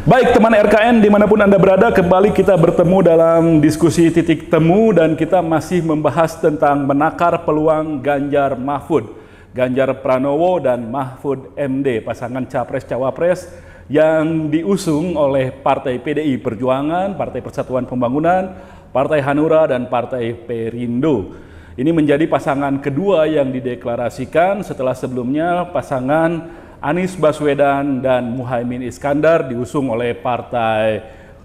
Baik teman RKN dimanapun Anda berada, kembali kita bertemu dalam diskusi titik temu dan kita masih membahas tentang menakar peluang Ganjar Mahfud, Ganjar Pranowo dan Mahfud MD, pasangan Capres-Cawapres yang diusung oleh Partai PDI Perjuangan, Partai Persatuan Pembangunan, Partai Hanura dan Partai Perindo. Ini menjadi pasangan kedua yang dideklarasikan setelah sebelumnya pasangan Anies Baswedan dan Muhaimin Iskandar diusung oleh Partai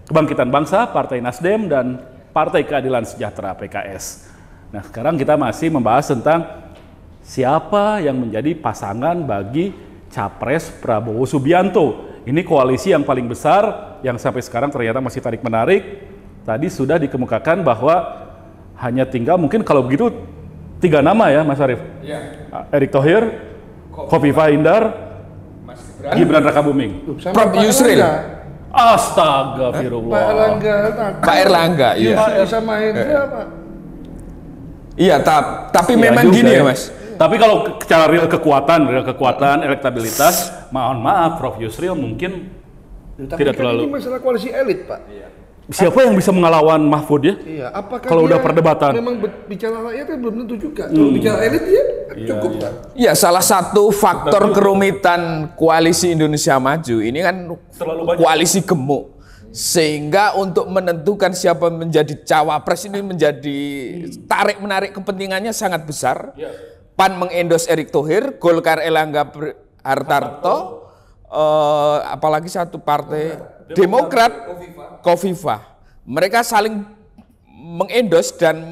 Kebangkitan Bangsa, Partai Nasdem, dan Partai Keadilan Sejahtera PKS. Nah, sekarang kita masih membahas tentang siapa yang menjadi pasangan bagi Capres Prabowo Subianto. Ini koalisi yang paling besar yang sampai sekarang ternyata masih tarik-menarik. Tadi sudah dikemukakan bahwa hanya tinggal mungkin kalau begitu 3 nama ya Mas Arief. Ya. Erick Thohir, Khofifah Indar, Gibran Rakabuming. Prof Yusril. Astaga, Pak Erlangga. Pak Erlangga, iya. Sama Hendra, Pak. Iya, tapi Iya memang juga gini ya. ya, Mas. Tapi kalau secara real kekuatan, elektabilitas, mohon maaf, Prof Yusril mungkin tidak kan terlalu. ini masalah koalisi elit, Pak. Siapa yang bisa mengelawan Mahfud ya? Iya, apakah Kalau dia udah perdebatan. memang bicara rakyat kan belum tentu juga. Kalau bicara elit dia cukup, Pak. Iya, salah satu faktor kerumitan koalisi Indonesia Maju ini kan Terlalu banyak. koalisi gemuk. Sehingga untuk menentukan siapa menjadi cawapres ini menjadi tarik-menarik kepentingannya sangat besar. PAN mengendos Erick Thohir, Golkar Erlangga Hartarto, apalagi satu partai Demokrat Khofifah. Mereka saling mengendos dan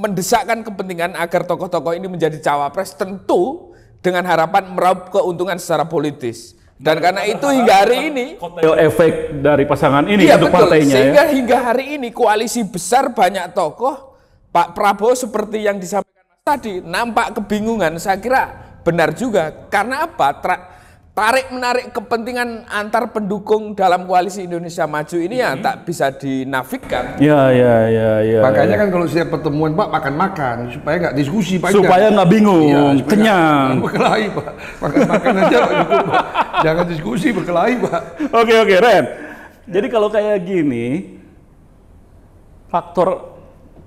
mendesakkan kepentingan agar tokoh-tokoh ini menjadi cawapres, tentu dengan harapan meraup keuntungan secara politis. Dan karena itu hingga hari ini Kotel efek dari pasangan ini iya, untuk betul. partainya Sehingga ya. hingga hari ini koalisi besar banyak tokoh, Pak Prabowo seperti yang disampaikan Mas tadi, nampak kebingungan. Saya kira benar juga. Karena apa? Tarik-menarik kepentingan antar pendukung dalam koalisi Indonesia Maju ini ya tak bisa dinafikan. Ya. Makanya kan kalau setiap pertemuan, Pak, makan-makan supaya nggak diskusi panjang. Supaya nggak bingung, Iya, kenyang. Berkelahi, Pak. Makan-makan aja cukup, Pak. Jangan diskusi, berkelahi, Pak. Oke, Ren. Jadi kalau kayak gini, faktor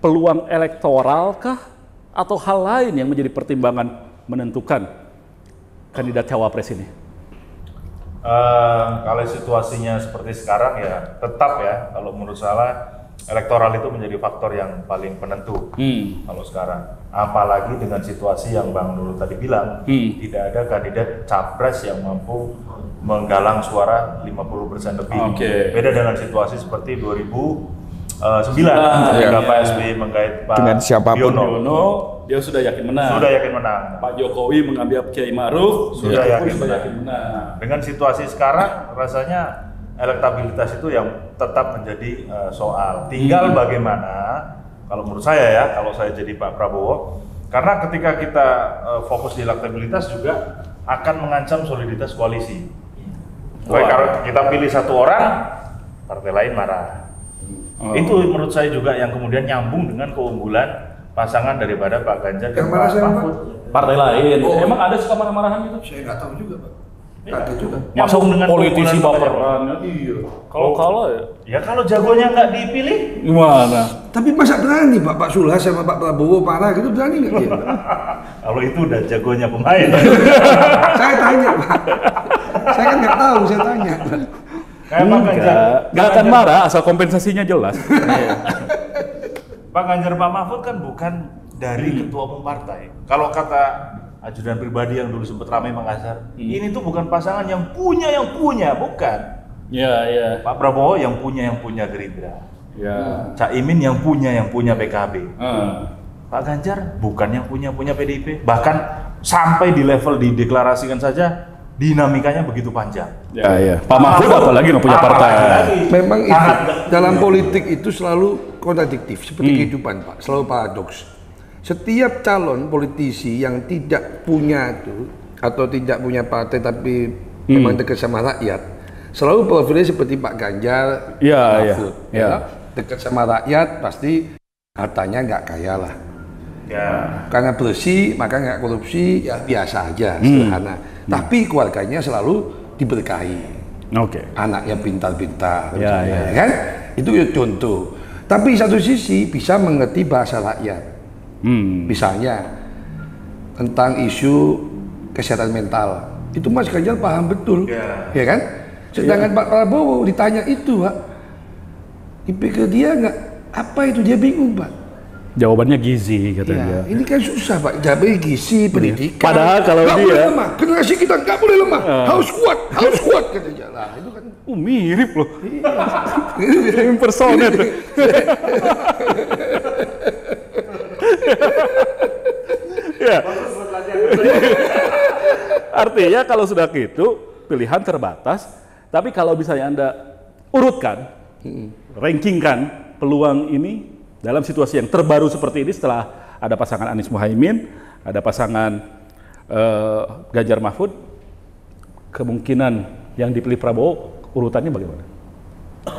peluang elektoral kah atau hal lain yang menjadi pertimbangan menentukan kandidat cawapres ini? Kalau situasinya seperti sekarang ya tetap ya, kalau menurut saya elektoral itu menjadi faktor yang paling penentu kalau sekarang. Apalagi dengan situasi yang Bang Nurul tadi bilang, tidak ada kandidat capres yang mampu menggalang suara 50% lebih. Beda dengan situasi seperti 2009 ketika Pak SBY menggait Pak Dengan siapapun. Yono, Dia sudah yakin menang. sudah yakin menang. Pak Jokowi mengambil Kiai Ma'ruf, Sudah yakin menang. Dengan situasi sekarang rasanya elektabilitas itu yang tetap menjadi soal. Tinggal bagaimana, kalau menurut saya ya, kalau saya jadi Pak Prabowo, karena ketika kita fokus di elektabilitas juga akan mengancam soliditas koalisi. Kalau kita pilih satu orang, partai lain marah. Itu menurut saya juga yang kemudian nyambung dengan keunggulan pasangan daripada Pak Ganjar dan Pak Mahfud. Partai lain. Emang ada suka marah-marahan gitu? Saya nggak tahu juga, Pak. Ada juga. Masuk dengan politisi keunggulan baperan. Iya. Kalau ya kalau jagonya nggak dipilih, gimana? Tapi masa berani Pak Sulhas sama Pak Prabowo parah gitu, berani nggak dia? kalau itu udah jagonya pemain. Saya tanya, Pak. Saya kan nggak tahu, saya tanya. Kayak Pak Ganjar, Nggak akan marah asal kompensasinya jelas. Pak Ganjar Pak Mahfud kan bukan dari ketua umum partai. Kalau kata ajudan pribadi yang dulu sempat ramai mengasar, ini tuh bukan pasangan yang punya, bukan. Iya. Pak Prabowo yang punya Gerindra. Ya. Caimin yang punya PKB. Pak Ganjar bukan yang punya PDIP. Bahkan sampai di level dideklarasikan saja dinamikanya begitu panjang. Ya. Pak Mahfud apalagi nggak punya partai. Memang itu, dalam politik itu selalu kontradiktif, seperti kehidupan, Pak. Selalu paradoks. Setiap calon politisi yang tidak punya itu atau tidak punya partai tapi memang dekat sama rakyat, selalu profilnya seperti Pak Ganjar, Mahfud. Dekat sama rakyat pasti hartanya nggak kaya lah. Karena bersih maka nggak korupsi, ya biasa aja, sederhana. Tapi keluarganya selalu diberkahi. Oke. Anaknya pintar-pintar, Ya, misalnya, ya. kan? Itu ya contoh. Tapi satu sisi bisa mengerti bahasa rakyat. Misalnya tentang isu kesehatan mental, itu Mas Ganjar paham betul, ya kan? Sedangkan Pak Prabowo ditanya itu, Pak, dipikir dia nggak apa itu, dia bingung, Pak. Jawabannya gizi kata dia. Ya, ini kan susah, Pak. Jabai gizi, pendidikan. Padahal kalau nggak dia boleh lemah. Generasi kita nggak boleh lemah. Harus kuat kata dia. Lah, itu kan mirip loh. Impersonate. Ya. Artinya kalau sudah gitu, pilihan terbatas. Tapi kalau misalnya Anda urutkan, rankingkan peluang ini dalam situasi yang terbaru seperti ini, setelah ada pasangan Anies Muhaimin, ada pasangan Ganjar Mahfud, kemungkinan yang dipilih Prabowo urutannya bagaimana?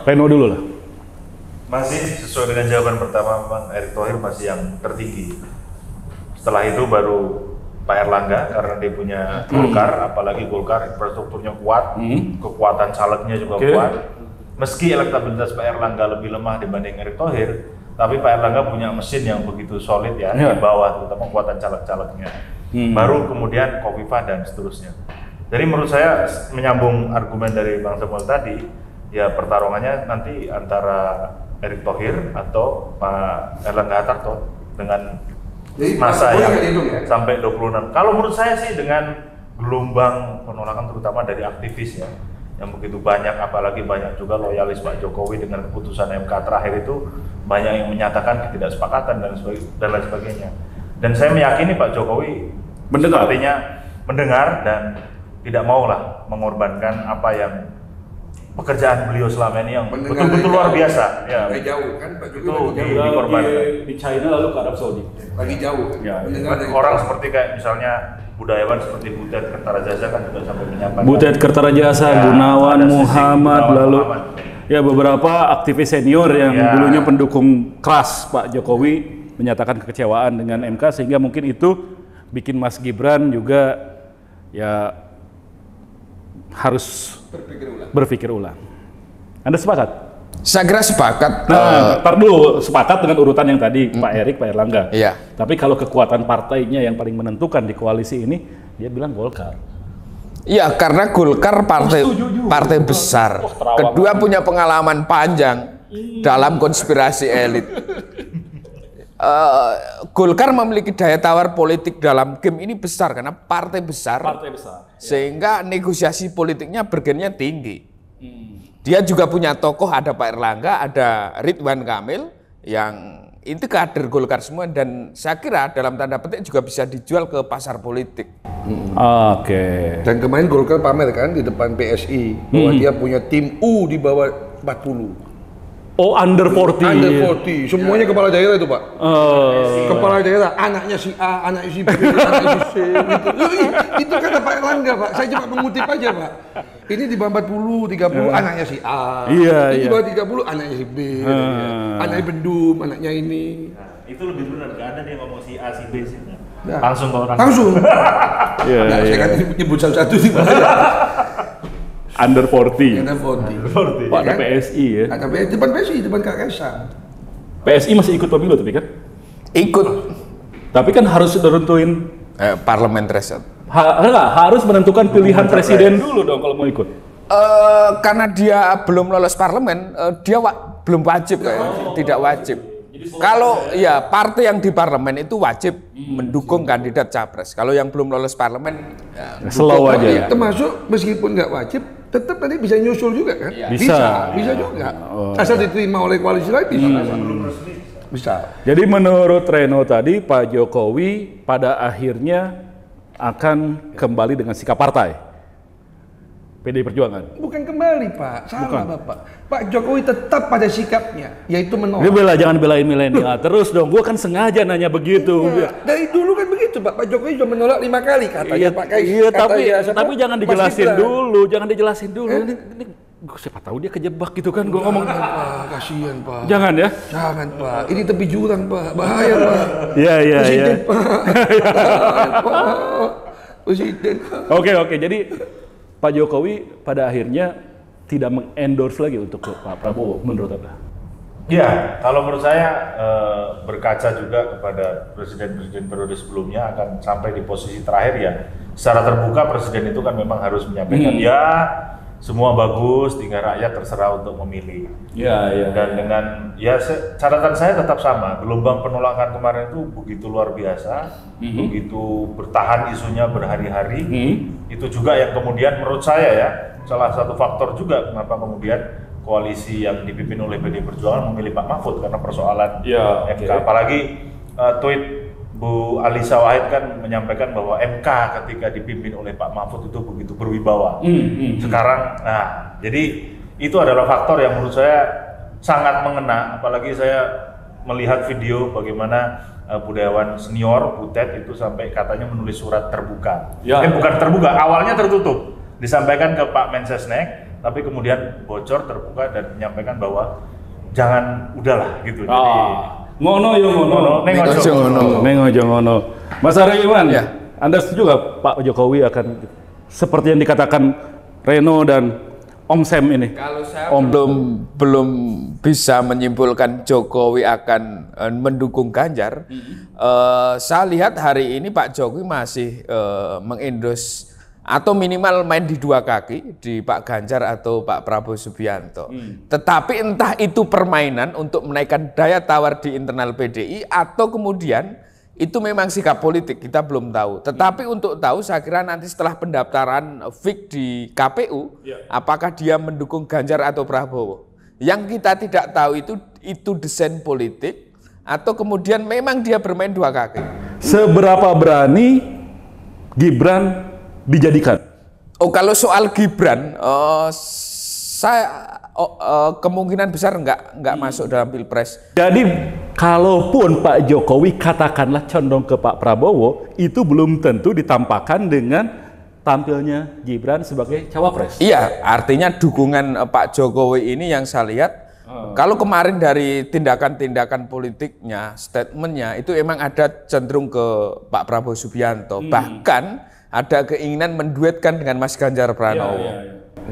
Reno dulu lah. Masih sesuai dengan jawaban pertama, Bang Erick Thohir masih yang tertinggi. Setelah itu baru Pak Erlangga, karena dia punya Golkar, apalagi Golkar infrastrukturnya kuat, kekuatan calegnya juga kuat. Meski elektabilitas Pak Erlangga lebih lemah dibanding Erick Thohir, tapi Pak Erlangga punya mesin yang begitu solid ya, di bawah, terutama kekuatan caleg-calegnya. Baru kemudian Khofifah dan seterusnya. Jadi menurut saya, menyambung argumen dari Bang Samuel tadi, ya pertarungannya nanti antara Erick Thohir atau Pak Erlangga Hartarto dengan masa yang sampai 26. Kalau menurut saya sih dengan gelombang penolakan terutama dari aktivis ya, yang begitu banyak, apalagi banyak juga loyalis Pak Jokowi dengan keputusan MK terakhir itu, banyak yang menyatakan ketidaksepakatan dan lain sebagainya. Dan saya meyakini Pak Jokowi sepertinya mendengar dan tidak maulah mengorbankan apa yang pekerjaan beliau selama ini yang betul-betul luar biasa. Ya, jauh kan Pak itu dikorbankan. Di China lalu ke Arab Saudi. Lagi jauh. Ya, orang seperti kayak misalnya budayawan seperti Butet Kertarajasa kan juga sampai menyampaikan. Butet Kertarajasa, Ya, Gunawan ada Muhammad, Gunawan lalu Muhammad. ya beberapa aktivis senior yang dulunya pendukung keras Pak Jokowi menyatakan kekecewaan dengan MK, sehingga mungkin itu bikin Mas Gibran juga ya harus berpikir ulang. Anda sepakat? Saya kira sepakat. Ntar dulu sepakat dengan urutan yang tadi, Pak Erick, Pak Erlangga. Iya. Tapi kalau kekuatan partainya yang paling menentukan di koalisi ini, dia bilang Golkar. Iya, karena Golkar partai besar. Kedua punya pengalaman panjang dalam konspirasi elit. Golkar memiliki daya tawar politik dalam game ini besar karena partai besar. Sehingga negosiasi politiknya bergennya tinggi. Dia juga punya tokoh, ada Pak Erlangga, ada Ridwan Kamil yang itu kader Golkar semua, dan saya kira dalam tanda petik juga bisa dijual ke pasar politik. Oke. Dan kemarin Golkar pamer kan di depan PSI bahwa dia punya tim U di bawah 40. Oh, under 40. Under 40. Semuanya kepala daerah itu, Pak. Kepala daerah, anaknya si A, anaknya si B, anaknya si C gitu. Itu kata Pak Erlangga, Pak. Saya cuma mengutip aja, Pak. Ini di bawah 40, 30 anaknya si A. Ini di bawah 30 anaknya si B. Anaknya Bendum, anaknya ini. Nah, itu lebih benar, nggak ada dia ngomong si A, si B sih. Langsung ke orang. Langsung. Saya kan nyebut satu-satu sih, Pak. Under 40. Under 40. Pak ada PSI ya. Ada PSI, depan PSI, depan Kak Kaisang. PSI masih ikut pemilu tapi kan? Ikut. Tapi kan harus nentuin parlemen threshold. Harus menentukan pilihan presiden dulu dong kalau mau ikut. Karena dia belum lolos parlemen, dia belum wajib kayaknya, tidak wajib. Kalau ya partai yang di parlemen itu wajib mendukung kandidat capres. Kalau yang belum lolos parlemen, ya, slow aja. Ya. Termasuk meskipun nggak wajib, tetap nanti bisa nyusul juga kan? Bisa juga. Asal diterima oleh koalisi lain bisa. Jadi menurut Reno tadi, Pak Jokowi pada akhirnya akan kembali dengan sikap partai PDI Perjuangan. Bukan kembali, Pak. Salah, Bapak. Pak Jokowi tetap pada sikapnya, yaitu menolak. Dia jangan belain milenial terus dong. Gua kan sengaja nanya begitu. Dari dulu kan begitu, Pak. Pak Jokowi sudah menolak 5 kali katanya Pak Kais. Iya, tapi jangan dijelasin dulu. Jangan dijelasin dulu. Ini siapa tahu dia kejebak gitu kan. Gua ngomong. Pak, kasihan, Pak. Jangan ya. Jangan, Pak. Ini tepi jurang, Pak. Bahaya, Pak. Iya. Presiden, Pak. Presiden. Oke. Jadi Pak Jokowi pada akhirnya tidak mengendorse lagi untuk Pak Prabowo menurut Anda? Ya, kalau menurut saya berkaca juga kepada presiden-presiden periode sebelumnya akan sampai di posisi terakhir ya. Secara terbuka presiden itu kan memang harus menyampaikan ya semua bagus, tinggal rakyat terserah untuk memilih. Dan dengan catatan saya tetap sama. Gelombang penolakan kemarin itu begitu luar biasa, begitu bertahan isunya berhari-hari. Itu juga yang kemudian menurut saya ya salah satu faktor juga kenapa kemudian koalisi yang dipimpin oleh PD Perjuangan memilih Pak Mahfud karena persoalan MK. Apalagi tweet Bu Alisa Wahid kan menyampaikan bahwa MK ketika dipimpin oleh Pak Mahfud itu begitu berwibawa. Sekarang, jadi itu adalah faktor yang menurut saya sangat mengena. Apalagi saya melihat video bagaimana budayawan senior Butet itu sampai katanya menulis surat terbuka. Bukan terbuka, awalnya tertutup. Disampaikan ke Pak Mensesnek, tapi kemudian bocor terbuka dan menyampaikan bahwa jangan udahlah gitu. Jadi ngono yo ngono, nengojo ngono. Mas Ariman, Anda setuju nggak Pak Jokowi akan seperti yang dikatakan Reno dan Om Sam ini? Kalau saya belum bisa menyimpulkan Jokowi akan mendukung Ganjar. Saya lihat hari ini Pak Jokowi masih mengendorse atau minimal main di dua kaki di Pak Ganjar atau Pak Prabowo Subianto. Tetapi entah itu permainan untuk menaikkan daya tawar di internal PDI atau kemudian itu memang sikap politik, kita belum tahu. Tetapi untuk tahu saya kira nanti setelah pendaftaran fix di KPU, apakah dia mendukung Ganjar atau Prabowo. Yang kita tidak tahu itu desain politik atau kemudian memang dia bermain dua kaki. Seberapa berani Gibran dijadikan? Kalau soal Gibran, saya kemungkinan besar nggak masuk dalam Pilpres. Jadi kalaupun Pak Jokowi katakanlah condong ke Pak Prabowo, itu belum tentu ditampakkan dengan tampilnya Gibran sebagai cawapres. Iya, artinya dukungan Pak Jokowi ini yang saya lihat, kalau kemarin dari tindakan-tindakan politiknya, statementnya itu emang ada cenderung ke Pak Prabowo Subianto, bahkan ada keinginan menduetkan dengan Mas Ganjar Pranowo.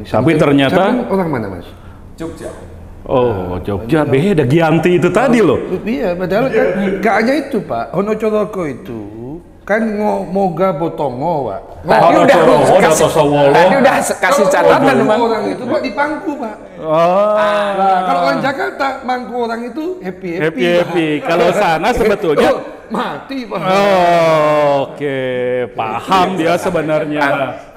Tapi ternyata orang mana Mas? Jogja. Oh, Jogja beda Gianti itu tadi loh. Iya, padahal kan gak hanya itu Pak. Hono Coroko itu kan moga botongo Pak. Tadi udah kasih catatan orang itu Pak di pangku Pak. Kalau orang Jakarta mangku orang itu happy. Kalau sana sebetulnya mati Pak. Oke, paham dia sebenarnya.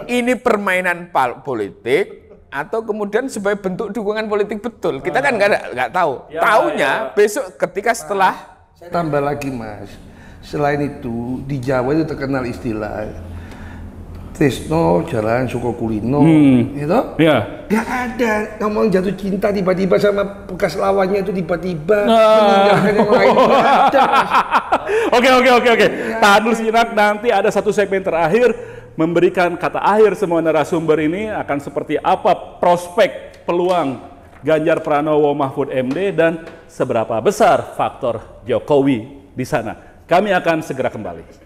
Ini permainan politik atau kemudian sebagai bentuk dukungan politik betul. Kita kan nggak tahu. Taunya besok ketika setelah. Saya tambah lagi Mas. Selain itu di Jawa itu terkenal istilah Tresno jalan Suko Kulino, gitu? Iya. Gak ada ngomong jatuh cinta tiba-tiba sama bekas lawannya itu tiba-tiba meninggalkan yang lain. Gak ada. Oke. Tahan dulu sejenak, nanti ada satu segmen terakhir memberikan kata akhir semua narasumber ini akan seperti apa prospek peluang Ganjar Pranowo Mahfud MD dan seberapa besar faktor Jokowi di sana. Kami akan segera kembali.